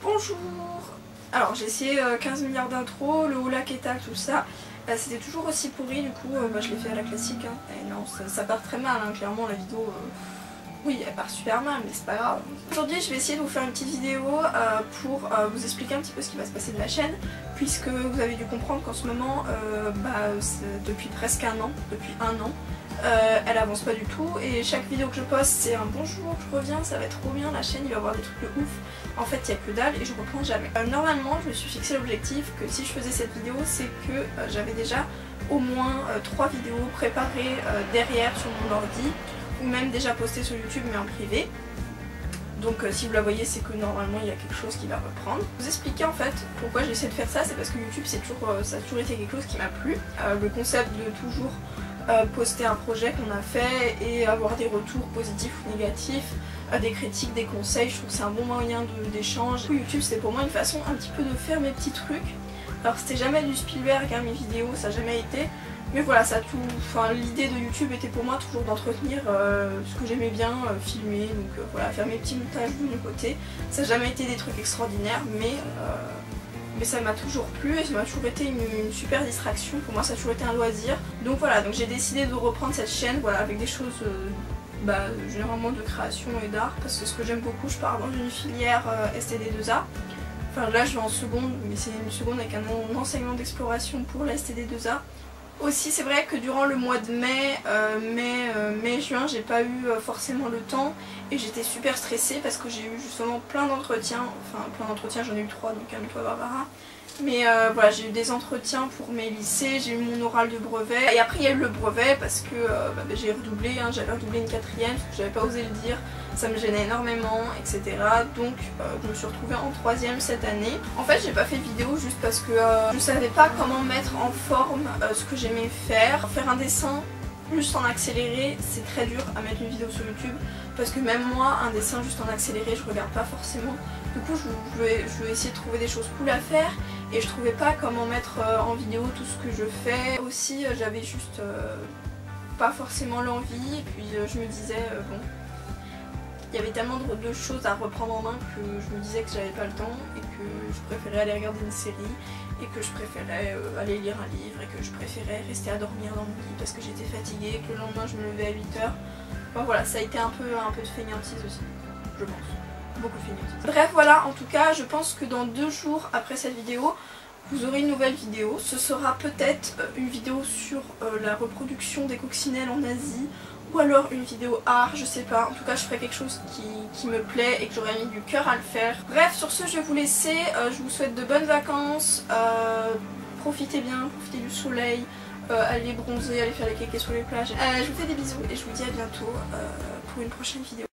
Bonjour. Alors j'ai essayé 15 milliards d'intros, le hola qu'est-tal, tout ça. C'était toujours aussi pourri, du coup je l'ai fait à la classique. Hein. Et non, ça part très mal, hein. Clairement la vidéo, oui elle part super mal, mais c'est pas grave. Aujourd'hui je vais essayer de vous faire une petite vidéo pour vous expliquer un petit peu ce qui va se passer de la chaîne, puisque vous avez dû comprendre qu'en ce moment, depuis presque un an, elle avance pas du tout et chaque vidéo que je poste c'est un bonjour, je reviens, ça va être trop bien, la chaîne il va y avoir des trucs de ouf. En fait il n'y a que dalle et je reprends jamais. Normalement je me suis fixé l'objectif que si je faisais cette vidéo c'est que j'avais déjà au moins 3 vidéos préparées derrière sur mon ordi ou même déjà postées sur YouTube mais en privé. Donc si vous la voyez c'est que normalement il y a quelque chose qui va reprendre. Vous expliquer en fait pourquoi j'ai essayé de faire ça, c'est parce que YouTube ça a toujours été quelque chose qui m'a plu. Le concept de toujours poster un projet qu'on a fait et avoir des retours positifs ou négatifs, des critiques, des conseils, je trouve que c'est un bon moyen d'échange. YouTube c'était pour moi une façon un petit peu de faire mes petits trucs. Alors c'était jamais du Spielberg hein, mes vidéos, ça n'a jamais été. Mais voilà, l'idée de YouTube était pour moi toujours d'entretenir ce que j'aimais bien, filmer, donc voilà, faire mes petits montages de mon côté. Ça n'a jamais été des trucs extraordinaires, mais ça m'a toujours plu et ça m'a toujours été une super distraction. Pour moi ça a toujours été un loisir. Donc voilà, donc j'ai décidé de reprendre cette chaîne voilà, avec des choses généralement de création et d'art, parce que ce que j'aime beaucoup, je pars dans une filière STD2A. Enfin là je vais en seconde, mais c'est une seconde avec un enseignement d'exploration pour la STD2A. Aussi c'est vrai que durant le mois de mai-juin j'ai pas eu forcément le temps et j'étais super stressée parce que j'ai eu justement plein d'entretiens, j'en ai eu 3 donc calme-toi Barbara. Mais voilà, j'ai eu des entretiens pour mes lycées, j'ai eu mon oral de brevet et après il y a eu le brevet parce que j'ai redoublé, hein, j'avais redoublé une 4e parce que j'avais pas osé le dire, ça me gênait énormément etc. Donc je me suis retrouvée en 3e cette année. En fait j'ai pas fait de vidéo juste parce que je savais pas comment mettre en forme ce que j'aimais faire. Faire un dessin juste en accéléré c'est très dur à mettre une vidéo sur YouTube parce que même moi un dessin juste en accéléré je regarde pas forcément. Du coup je vais essayer de trouver des choses cool à faire et je trouvais pas comment mettre en vidéo tout ce que je fais. Aussi j'avais juste pas forcément l'envie et puis je me disais bon, il y avait tellement de choses à reprendre en main que je me disais que j'avais pas le temps et que je préférais aller regarder une série et que je préférais aller lire un livre et que je préférais rester à dormir dans mon lit parce que j'étais fatiguée, que le lendemain je me levais à 8h. Enfin voilà, ça a été un peu de fainéantise aussi, je pense. Beaucoup de fainéantise. Bref voilà, en tout cas je pense que dans 2 jours après cette vidéo vous aurez une nouvelle vidéo. Ce sera peut-être une vidéo sur la reproduction des coccinelles en Asie ou alors une vidéo art, je sais pas. En tout cas je ferai quelque chose qui me plaît et que j'aurais mis du cœur à le faire. Bref, sur ce je vais vous laisser, je vous souhaite de bonnes vacances, profitez bien, profitez du soleil, allez bronzer, allez faire les kékés sur les plages. Je vous fais des bisous et je vous dis à bientôt pour une prochaine vidéo.